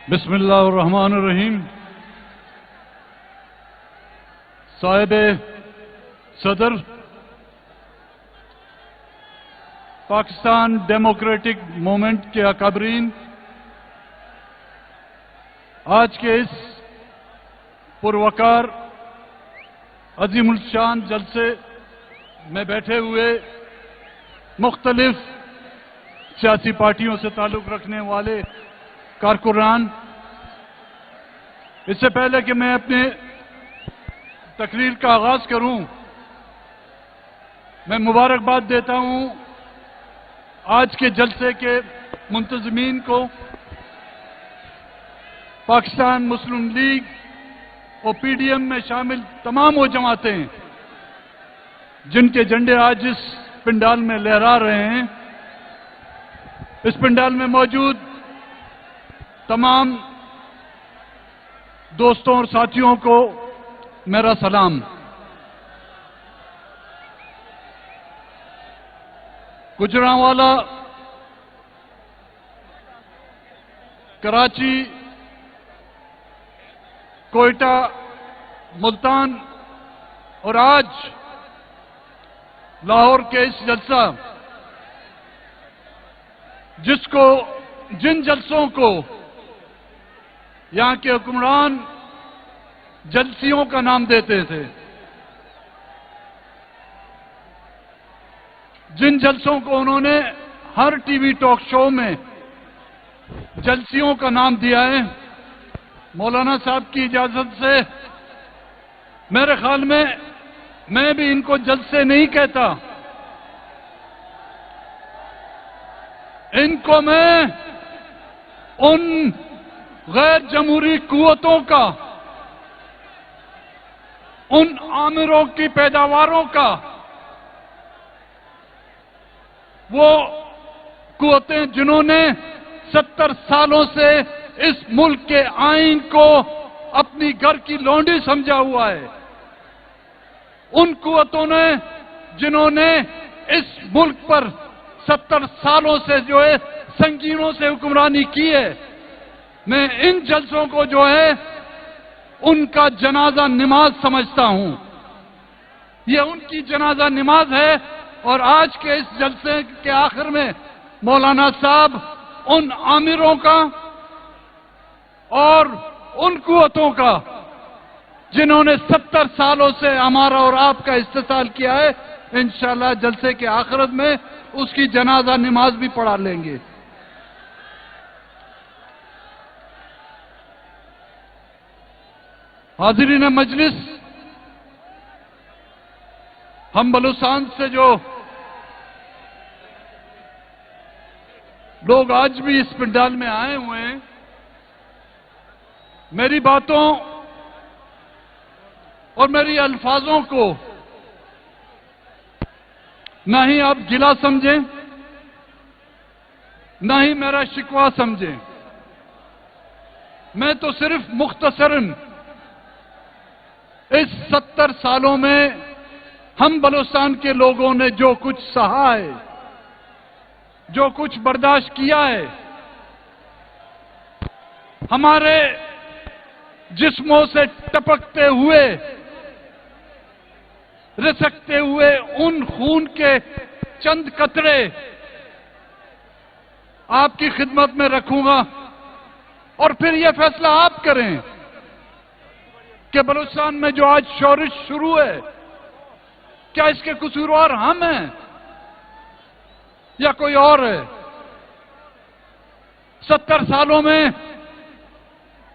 بسم اللہ الرحمن الرحیم۔ صاحب صدر پاکستان ڈیموکریٹک موومنٹ کے اکابرین، آج کے اس پروقار عظیم الشان جلسے میں بیٹھے ہوئے مختلف سیاسی پارٹیوں سے تعلق رکھنے والے کارکنان، اس سے پہلے کہ میں اپنے تقریر کا آغاز کروں، میں مبارکباد دیتا ہوں آج کے جلسے کے منتظمین کو، پاکستان مسلم لیگ اور پی ڈی ایم میں شامل تمام وہ جماعتیں جن کے جھنڈے آج اس پنڈال میں لہرا رہے ہیں۔ اس پنڈال میں موجود تمام دوستوں اور ساتھیوں کو میرا سلام۔ گجرانوالہ، کراچی، کوئٹہ، ملتان اور آج لاہور کے اس جلسہ، جن جلسوں کو یہاں کے حکمران جلسیوں کا نام دیتے تھے، جن جلسوں کو انہوں نے ہر ٹی وی ٹاک شو میں جلسیوں کا نام دیا ہے، مولانا صاحب کی اجازت سے میرے خیال میں بھی ان کو جلسے نہیں کہتا، ان کو میں ان غیر جمہوری قوتوں کا، ان آمروں کی پیداواروں کا، وہ قوتیں جنہوں نے 70 سالوں سے اس ملک کے آئین کو اپنی گھر کی لونڈی سمجھا ہوا ہے، ان قوتوں نے جنہوں نے اس ملک پر 70 سالوں سے سنگینوں سے حکمرانی کی ہے، میں ان جلسوں کو ان کا جنازہ نماز سمجھتا ہوں۔ یہ ان کی جنازہ نماز ہے، اور آج کے اس جلسے کے آخر میں مولانا صاحب ان آمروں کا اور ان قوتوں کا جنہوں نے 70 سالوں سے ہمارا اور آپ کا استحصال کیا ہے، انشاءاللہ جلسے کے آخرت میں اس کی جنازہ نماز بھی پڑھا لیں گے۔ حاضرین مجلس، ہم بلوچستان سے جو لوگ آج بھی اس پنڈال میں آئے ہوئے ہیں، میری باتوں اور میری الفاظوں کو نہ ہی آپ گلا سمجھیں، نہ ہی میرا شکوہ سمجھیں، میں تو صرف مختصراً اس 70 سالوں میں ہم بلوچستان کے لوگوں نے جو کچھ سہا ہے، جو کچھ برداشت کیا ہے، ہمارے جسموں سے ٹپکتے ہوئے، رسکتے ہوئے ان خون کے چند قطرے آپ کی خدمت میں رکھوں گا، اور پھر یہ فیصلہ آپ کریں کہ بلوچستان میں جو آج شورش شروع ہے، کیا اس کے قصوروار ہم ہیں یا کوئی اور ہے؟ 70 سالوں میں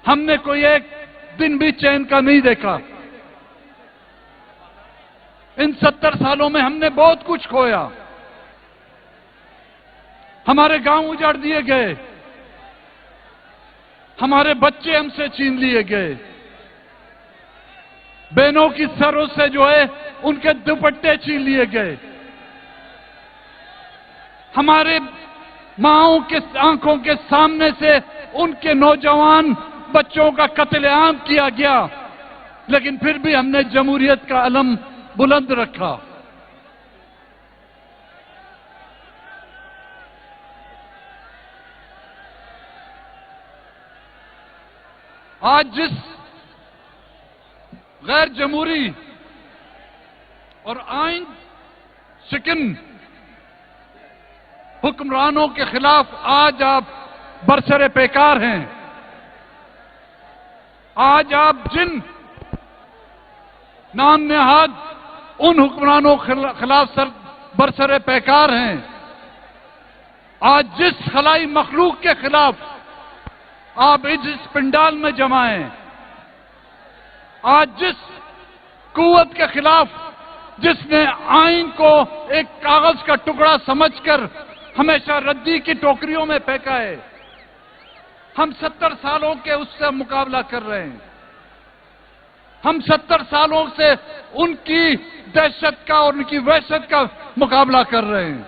ہم نے کوئی ایک دن بھی چین کا نہیں دیکھا۔ ان 70 سالوں میں ہم نے بہت کچھ کھویا، ہمارے گاؤں اجاڑ دیے گئے، ہمارے بچے ہم سے چھین لیے گئے، بہنوں کی سروں سے ان کے دوپٹے چھین لیے گئے، ہمارے ماؤں کے آنکھوں کے سامنے سے ان کے نوجوان بچوں کا قتل عام کیا گیا، لیکن پھر بھی ہم نے جمہوریت کا علم بلند رکھا۔ آج جس غیر جمہوری اور آئین شکن حکمرانوں کے خلاف آج آپ برسر پیکار ہیں، آج آپ جن نام نہاد ان حکمرانوں کے خلاف برسر پیکار ہیں، آج جس خلائی مخلوق کے خلاف آپ اس پنڈال میں جمع ہیں، آج جس قوت کے خلاف جس نے آئین کو ایک کاغذ کا ٹکڑا سمجھ کر ہمیشہ ردی کی ٹوکریوں میں پھینکا ہے، ہم 70 سالوں کے اس سے مقابلہ کر رہے ہیں، ہم 70 سالوں سے ان کی دہشت کا اور ان کی وحشت کا مقابلہ کر رہے ہیں۔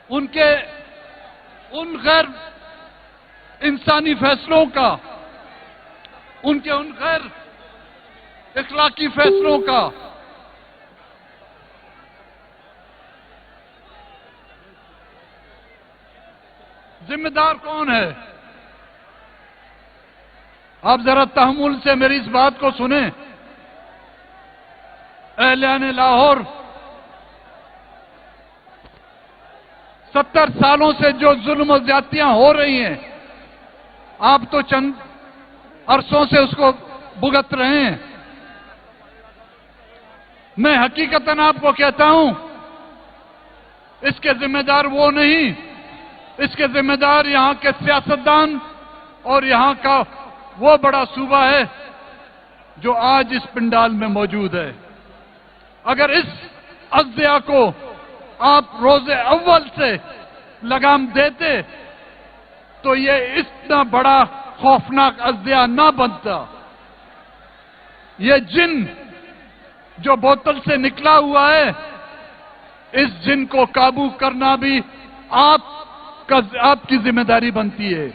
ان غیر انسانی فیصلوں کا، ان غیر اخلاقی فیصلوں کا ذمہ دار کون ہے؟ آپ ذرا تحمل سے میری اس بات کو سنیں۔ اہلیان لاہور 70 سالوں سے جو ظلم و زیادتیاں ہو رہی ہیں، آپ تو چند عرصوں سے اس کو بھگت رہے ہیں۔ میں حقیقتاً آپ کو کہتا ہوں، اس کے ذمہ دار وہ نہیں، اس کے ذمہ دار یہاں کے سیاستدان اور یہاں کا وہ بڑا صوبہ ہے جو آج اس پنڈال میں موجود ہے۔ اگر اس عزیہ کو آپ روز اول سے لگام دیتے تو یہ اتنا بڑا خوفناک عزیہ نہ بنتا۔ یہ جن جو بوتل سے نکلا ہوا ہے، اس جن کو قابو کرنا بھی آپ کی ذمہ داری بنتی ہے۔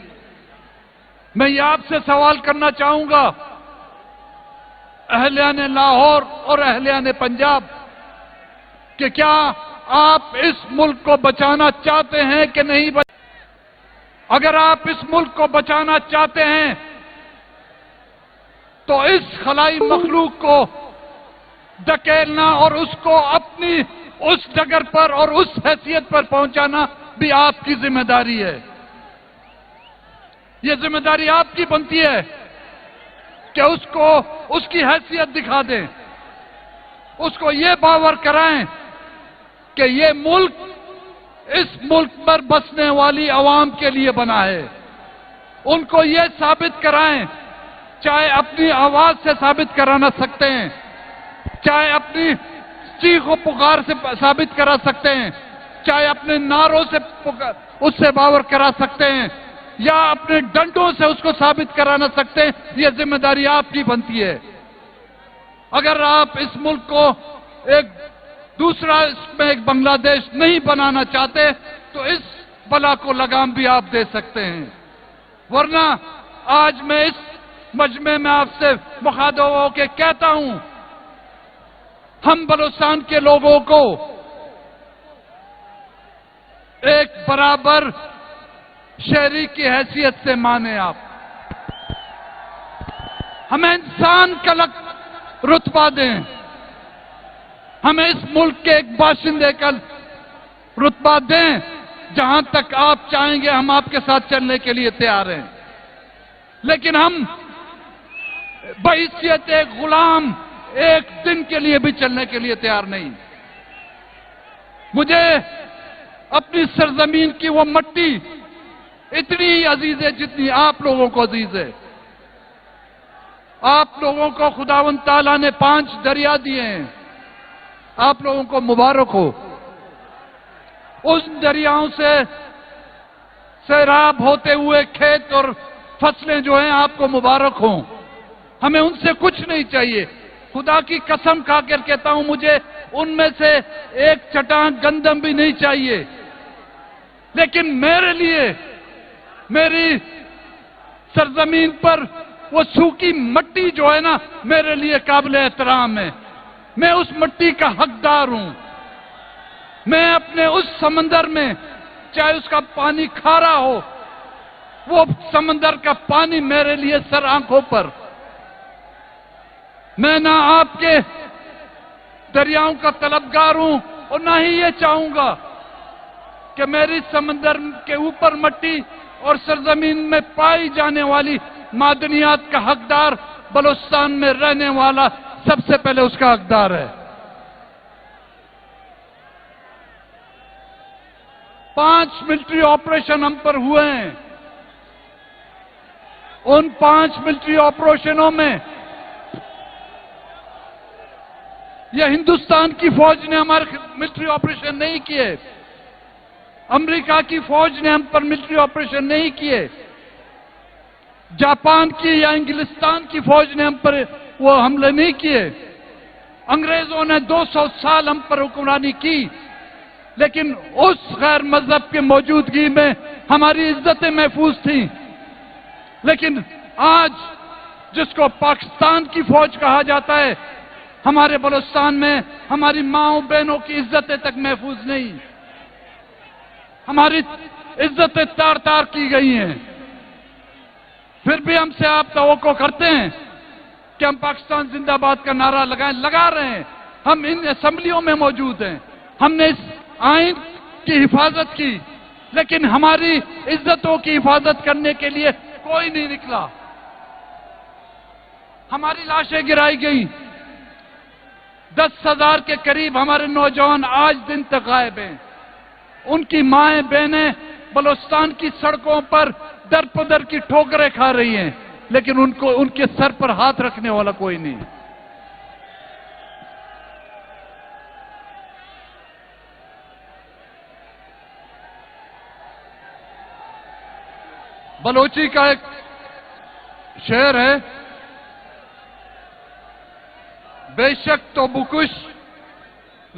میں یہ آپ سے سوال کرنا چاہوں گا، اہلیان لاہور اور اہلیان پنجاب، کہ کیا آپ اس ملک کو بچانا چاہتے ہیں کہ نہیں؟ اگر آپ اس ملک کو بچانا چاہتے ہیں تو اس خلائی مخلوق کو دھکیلنا اور اس کو اپنی اس ڈگر پر اور اس حیثیت پر پہنچانا بھی آپ کی ذمہ داری ہے۔ یہ ذمہ داری آپ کی بنتی ہے کہ اس کو اس کی حیثیت دکھا دیں، اس کو یہ باور کرائیں کہ یہ ملک اس ملک پر بسنے والی عوام کے لیے بنا ہے۔ ان کو یہ ثابت کرائیں، چاہے اپنی آواز سے ثابت کرانا سکتے ہیں، چاہے اپنی چیخ و پکار سے ثابت کرا سکتے ہیں، چاہے اپنے نعروں سے اس سے باور کرا سکتے ہیں، یا اپنے ڈنڈوں سے اس کو ثابت کرانا سکتے ہیں۔ یہ ذمہ داری آپ کی بنتی ہے۔ اگر آپ اس ملک کو ایک دوسرا اس میں ایک بنگلہ دیش نہیں بنانا چاہتے تو اس بلا کو لگام بھی آپ دے سکتے ہیں، ورنہ آج میں اس مجمع میں آپ سے مخاطب ہو کے کہتا ہوں، ہم بلوچستان کے لوگوں کو ایک برابر شہری کی حیثیت سے مانیں، آپ ہمیں انسان کا رتبہ دیں، ہمیں اس ملک کے ایک باشندے کا رتبہ دیں۔ جہاں تک آپ چاہیں گے ہم آپ کے ساتھ چلنے کے لیے تیار ہیں، لیکن ہم بحیثیت ایک غلام ایک دن کے لیے بھی چلنے کے لیے تیار نہیں۔ مجھے اپنی سرزمین کی وہ مٹی اتنی عزیز ہے جتنی آپ لوگوں کو عزیز ہے۔ آپ لوگوں کو خداوند تعالیٰ نے 5 دریا دیے ہیں، آپ لوگوں کو مبارک ہو۔ اس دریاؤں سے سیراب ہوتے ہوئے کھیت اور فصلیں جو ہیں آپ کو مبارک ہوں۔ ہمیں ان سے کچھ نہیں چاہیے، خدا کی قسم کھا کر کہتا ہوں، مجھے ان میں سے ایک چٹان گندم بھی نہیں چاہیے، لیکن میرے لیے میری سرزمین پر وہ سوکھی مٹی جو ہے نا میرے لیے قابل احترام ہے۔ میں اس مٹی کا حقدار ہوں۔ میں اپنے اس سمندر میں، چاہے اس کا پانی کھارا ہو، وہ سمندر کا پانی میرے لیے سر آنکھوں پر، میں نہ آپ کے دریاؤں کا طلبگار ہوں اور نہ ہی یہ چاہوں گا کہ میری سمندر کے اوپر مٹی اور سرزمین میں پائی جانے والی معدنیات کا حقدار بلوچستان میں رہنے والا سب سے پہلے اس کا حقدار ہے۔ 5 ملٹری آپریشن ہم پر ہوئے ہیں۔ ان 5 ملٹری آپریشنوں میں یہ ہندوستان کی فوج نے ہمارے ملٹری آپریشن نہیں کیے، امریکہ کی فوج نے ہم پر ملٹری آپریشن نہیں کیے، جاپان کی یا انگلستان کی فوج نے ہم پر وہ حملے نہیں کیے، انگریزوں نے 200 سال ہم پر حکمرانی کی، لیکن اس غیر مذہب کی موجودگی میں ہماری عزتیں محفوظ تھیں۔ لیکن آج جس کو پاکستان کی فوج کہا جاتا ہے، ہمارے بلوچستان میں ہماری ماؤں بہنوں کی عزتیں تک محفوظ نہیں، ہماری عزتیں تار تار کی گئی ہیں۔ پھر بھی ہم سے آپ توقع کرتے ہیں کہ ہم پاکستان زندہ باد کا نعرہ لگائیں، لگا رہے ہیں، ہم ان اسمبلیوں میں موجود ہیں، ہم نے اس آئین کی حفاظت کی، لیکن ہماری عزتوں کی حفاظت کرنے کے لیے کوئی نہیں نکلا۔ ہماری لاشیں گرائی گئیں، 10,000 کے قریب ہمارے نوجوان آج دن تک غائب ہیں، ان کی مائیں بہنیں بلوچستان کی سڑکوں پر در پدر کی ٹھوکریں کھا رہی ہیں، لیکن ان کے سر پر ہاتھ رکھنے والا کوئی نہیں۔ بلوچی کا ایک شعر ہے، بے شک تو بکش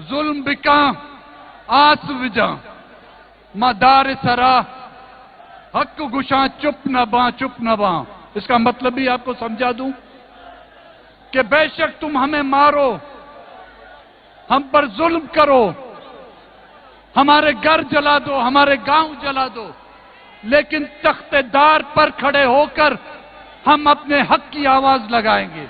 ظلم بکاں آس وجاں مدار سرا حق گشاں چپ نہ باں چپ نہ باں۔ اس کا مطلب بھی آپ کو سمجھا دوں کہ بے شک تم ہمیں مارو، ہم پر ظلم کرو، ہمارے گھر جلا دو، ہمارے گاؤں جلا دو، لیکن تخت دار پر کھڑے ہو کر ہم اپنے حق کی آواز لگائیں گے۔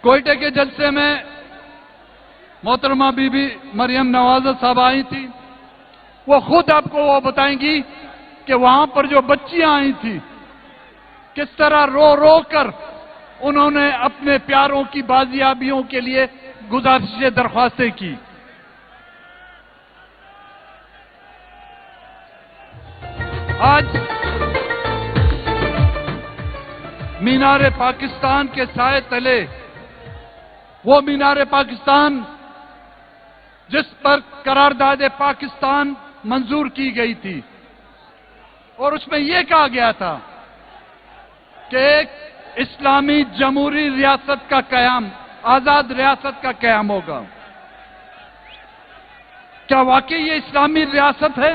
کوئٹے کے جلسے میں محترمہ بی بی مریم نواز صاحب آئی تھی، وہ خود آپ کو وہ بتائیں گی کہ وہاں پر جو بچیاں آئی تھی کس طرح رو رو کر انہوں نے اپنے پیاروں کی بازیابیوں کے لیے گزارشیں درخواستیں کی۔ آج مینار پاکستان کے سائے تلے، وہ مینار پاکستان جس پر قرارداد پاکستان منظور کی گئی تھی، اور اس میں یہ کہا گیا تھا کہ ایک اسلامی جمہوری ریاست کا قیام، آزاد ریاست کا قیام ہوگا۔ کیا واقعی یہ اسلامی ریاست ہے؟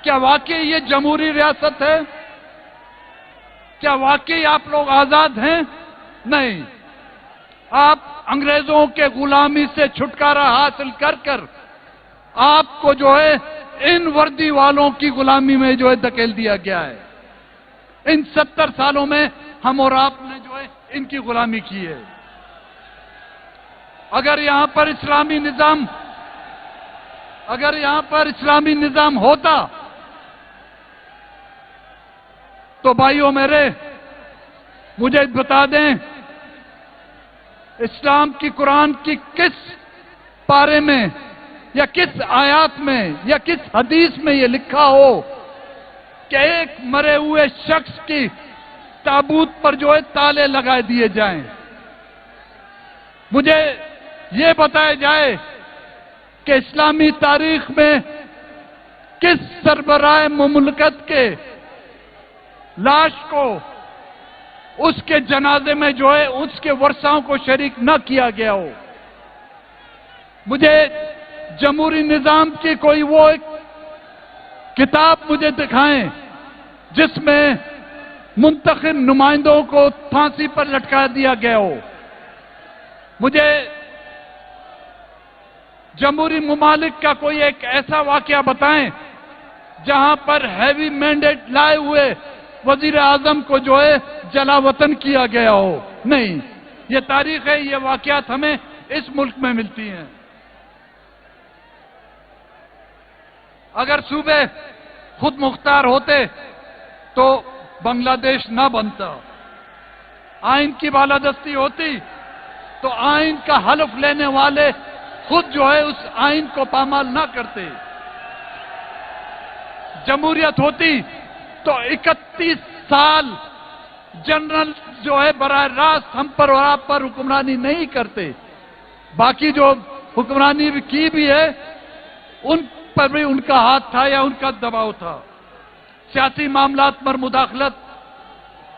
کیا واقعی یہ جمہوری ریاست ہے؟ کیا واقعی آپ لوگ آزاد ہیں؟ نہیں، آپ انگریزوں کے غلامی سے چھٹکارا حاصل کر کر آپ کو جو ہے ان وردی والوں کی غلامی میں جو ہے دھکیل دیا گیا ہے۔ ان 70 سالوں میں ہم اور آپ نے جو ہے ان کی غلامی کی ہے۔ اگر یہاں پر اسلامی نظام ہوتا تو بھائیوں میرے، مجھے بتا دیں اسلام کی قرآن کی کس پارے میں یا کس آیات میں یا کس حدیث میں یہ لکھا ہو کہ ایک مرے ہوئے شخص کی تابوت پر جو ہے تالے لگا دیے جائیں۔ مجھے یہ بتایا جائے کہ اسلامی تاریخ میں کس سربراہ مملکت کے لاش کو اس کے جنازے میں جو ہے اس کے ورثاؤں کو شریک نہ کیا گیا ہو۔ مجھے جمہوری نظام کی کوئی وہ ایک کتاب مجھے دکھائیں جس میں منتخب نمائندوں کو پھانسی پر لٹکا دیا گیا ہو. مجھے جمہوری ممالک کا کوئی ایک ایسا واقعہ بتائیں جہاں پر ہیوی مینڈیٹ لائے ہوئے وزیر اعظم کو جو ہے جلا وطن کیا گیا ہو. نہیں، یہ تاریخ ہے، یہ واقعات ہمیں اس ملک میں ملتی ہیں. اگر صوبے خود مختار ہوتے تو بنگلہ دیش نہ بنتا. آئین کی بالادستی ہوتی تو آئین کا حلف لینے والے خود جو ہے اس آئین کو پامال نہ کرتے. جمہوریت ہوتی تو 31 سال جنرل جو ہے براہ راست ہم پر اور آپ پر حکمرانی نہیں کرتے. باقی جو حکمرانی کی بھی ہے ان پر بھی ان کا ہاتھ تھا یا ان کا دباؤ تھا. سیاسی معاملات پر مداخلت،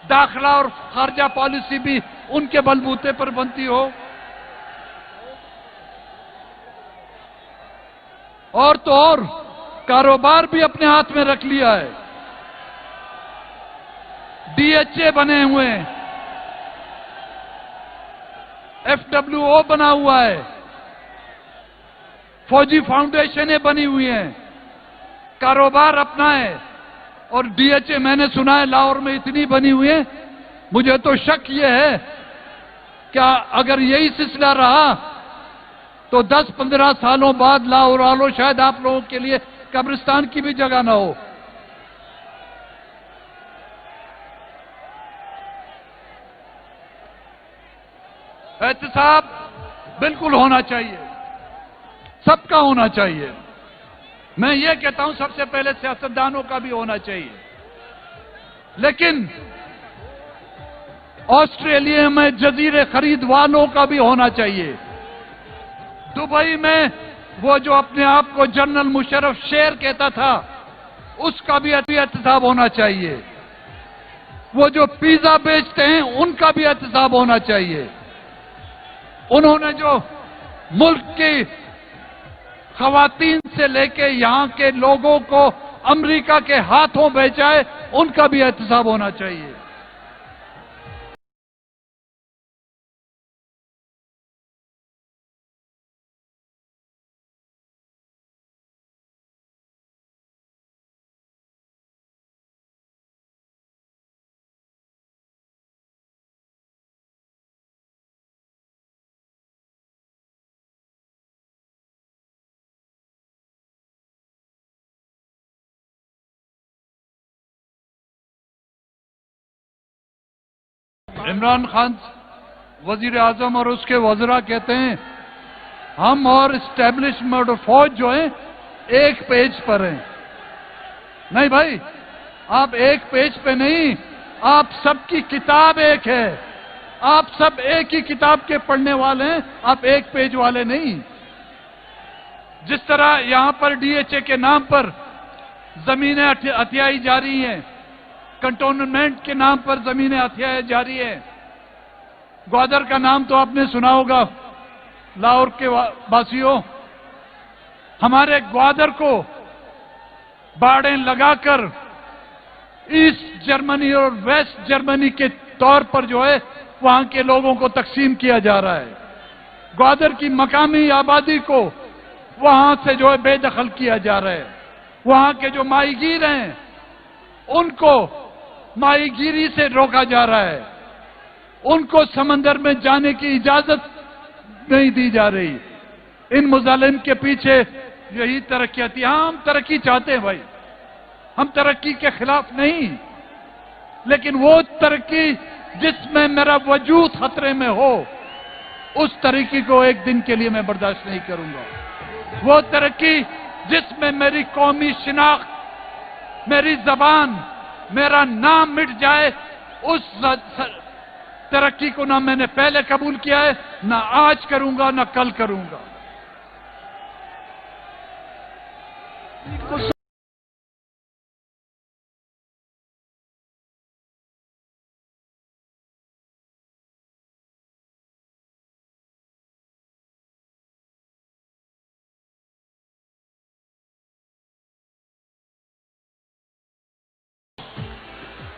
داخلہ اور خارجہ پالیسی بھی ان کے بلبوتے پر بنتی ہو. اور تو اور کاروبار بھی اپنے ہاتھ میں رکھ لیا ہے. ڈی ایچ اے بنے ہوئے ہیں، ایف ڈبلیو او بنا ہوا ہے، فوجی فاؤنڈیشنیں بنی ہوئی ہیں. کاروبار اپنا ہے. اور ڈی ایچ اے میں نے سنا ہے لاہور میں اتنی بنی ہوئی ہے. مجھے تو شک یہ ہے کہ اگر یہی سلسلہ رہا تو 10-15 سالوں بعد لاہور والوں شاید آپ لوگوں کے لیے قبرستان کی بھی جگہ نہ ہو. احتساب بالکل ہونا چاہیے، سب کا ہونا چاہیے. میں یہ کہتا ہوں سب سے پہلے سیاستدانوں کا بھی ہونا چاہیے. لیکن آسٹریلیا میں جزیرے خرید والوں کا بھی ہونا چاہیے. دبئی میں وہ جو اپنے آپ کو جنرل مشرف شیر کہتا تھا اس کا بھی احتساب ہونا چاہیے. وہ جو پیزا بیچتے ہیں ان کا بھی احتساب ہونا چاہیے. انہوں نے جو ملک کی خواتین سے لے کے یہاں کے لوگوں کو امریکہ کے ہاتھوں بیچا ہے ان کا بھی احتساب ہونا چاہیے. عمران خان وزیر اعظم اور اس کے وزراء کہتے ہیں ہم اور اسٹیبلشمنٹ اور فوج جو ہیں ایک پیج پر ہیں. نہیں بھائی، آپ ایک پیج پہ نہیں، آپ سب کی کتاب ایک ہے. آپ سب ایک ہی کتاب کے پڑھنے والے ہیں، آپ ایک پیج والے نہیں. جس طرح یہاں پر ڈی ایچ اے کے نام پر زمینیں ہتھیائی جا رہی ہیں، کنٹونمنٹ کے نام پر زمینیں ہتھیائی جا رہی ہیں. گوادر کا نام تو آپ نے سنا ہوگا لاہور کے واسیوں. ہمارے گوادر کو باڑیں لگا کر ایسٹ جرمنی اور ویسٹ جرمنی کے طور پر جو ہے وہاں کے لوگوں کو تقسیم کیا جا رہا ہے. گوادر کی مقامی آبادی کو وہاں سے جو ہے بے دخل کیا جا رہا ہے. وہاں کے جو ماہی گیر ہیں ان کو ماہی گیری سے روکا جا رہا ہے. ان کو سمندر میں جانے کی اجازت نہیں دی جا رہی. ان مظالم کے پیچھے یہی ترقیاتی. ہاں ہم ترقی چاہتے ہیں بھائی، ہم ترقی کے خلاف نہیں، لیکن وہ ترقی جس میں میرا وجود خطرے میں ہو اس ترقی کو ایک دن کے لیے میں برداشت نہیں کروں گا. وہ ترقی جس میں میری قومی شناخت، میری زبان، میرا نام مٹ جائے، اس ترقی کو نہ میں نے پہلے قبول کیا ہے، نہ آج کروں گا، نہ کل کروں گا.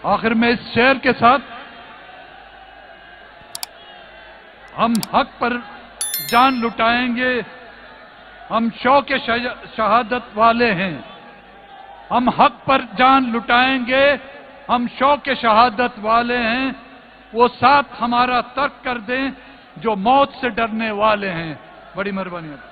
آخر میں اس شعر کے ساتھ، ہم حق پر جان لٹائیں گے، ہم شوق شہادت والے ہیں، ہم حق پر جان لٹائیں گے، ہم شوق شہادت والے ہیں، وہ ساتھ ہمارا ترک کر دیں جو موت سے ڈرنے والے ہیں۔ بڑی مہربانی ہے۔